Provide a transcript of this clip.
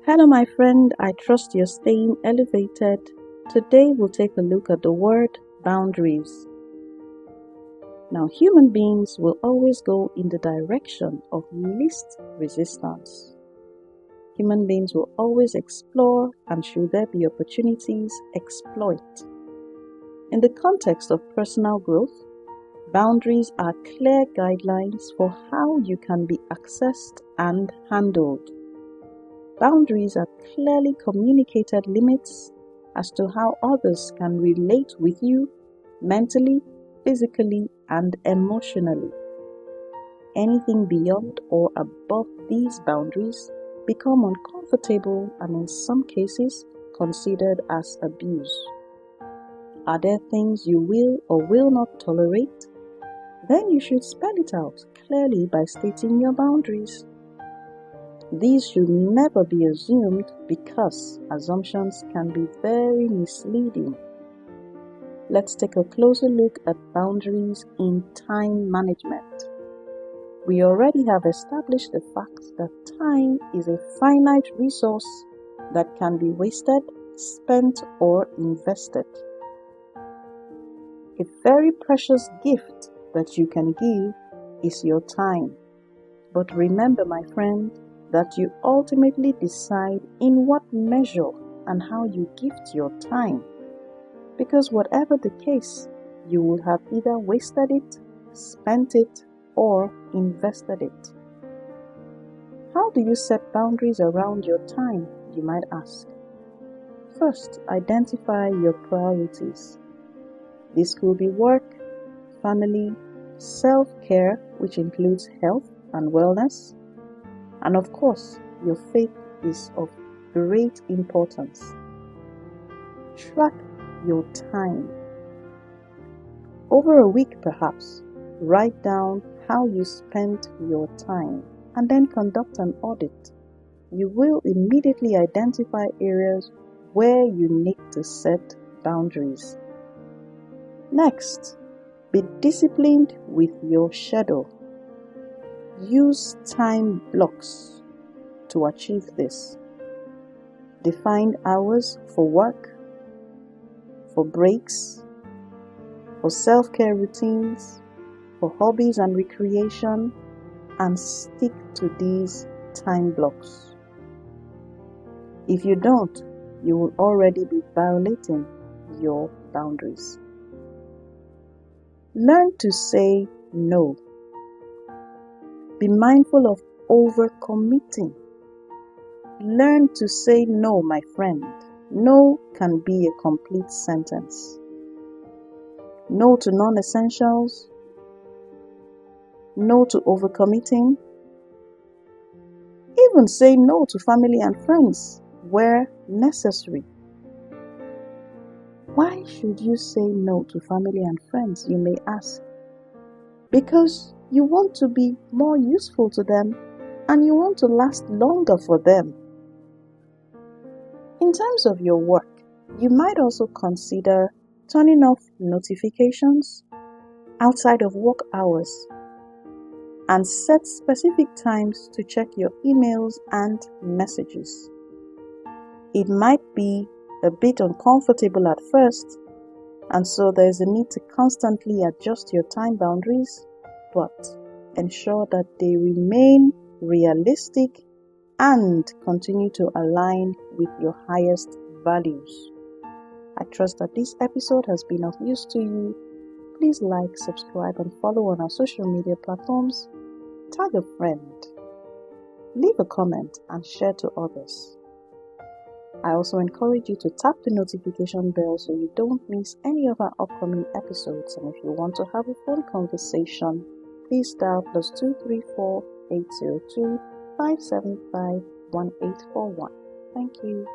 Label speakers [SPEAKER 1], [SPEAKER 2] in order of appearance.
[SPEAKER 1] Hello, my friend. I trust you're staying elevated. Today, we'll take a look at the word boundaries. Now, human beings will always go in the direction of least resistance. Human beings will always explore, and should there be opportunities, exploit. In the context of personal growth, boundaries are clear guidelines for how you can be accessed and handled. Boundaries are clearly communicated limits as to how others can relate with you mentally, physically, and emotionally. Anything beyond or above these boundaries become uncomfortable and in some cases considered as abuse. Are there things you will or will not tolerate? Then you should spell it out clearly by stating your boundaries. These should never be assumed because assumptions can be very misleading. Let's take a closer look at boundaries in time management. We already have established the fact that time is a finite resource that can be wasted, spent, or invested. A very precious gift that you can give is your time. But remember, my friend, that you ultimately decide in what measure and how you gift your time. Because whatever the case, you will have either wasted it, spent it, or invested it. How do you set boundaries around your time, you might ask? First, identify your priorities. This could be work, family, self-care, which includes health and wellness, and of course, your faith is of great importance. Track your time. Over a week perhaps, write down how you spent your time and then conduct an audit. You will immediately identify areas where you need to set boundaries. Next, be disciplined with your schedule. Use time blocks to achieve this. Define hours for work, for breaks, for self-care routines, for hobbies and recreation, and stick to these time blocks. If you don't, you will already be violating your boundaries. Learn to say no. Be mindful of overcommitting. Learn to say no, my friend. No can be a complete sentence. No to non-essentials. No to overcommitting. Even say no to family and friends where necessary. Why should you say no to family and friends, you may ask? Because you want to be more useful to them and you want to last longer for them. In terms of your work, you might also consider turning off notifications outside of work hours and set specific times to check your emails and messages. It might be a bit uncomfortable at first, and so there's a need to constantly adjust your time boundaries, but ensure that they remain realistic and continue to align with your highest values. I trust that this episode has been of use to you. Please like, subscribe, and follow on our social media platforms. Tag a friend. Leave a comment and share to others. I also encourage you to tap the notification bell so you don't miss any of our upcoming episodes. And if you want to have a phone conversation, please dial +234 802 575 1841. Thank you.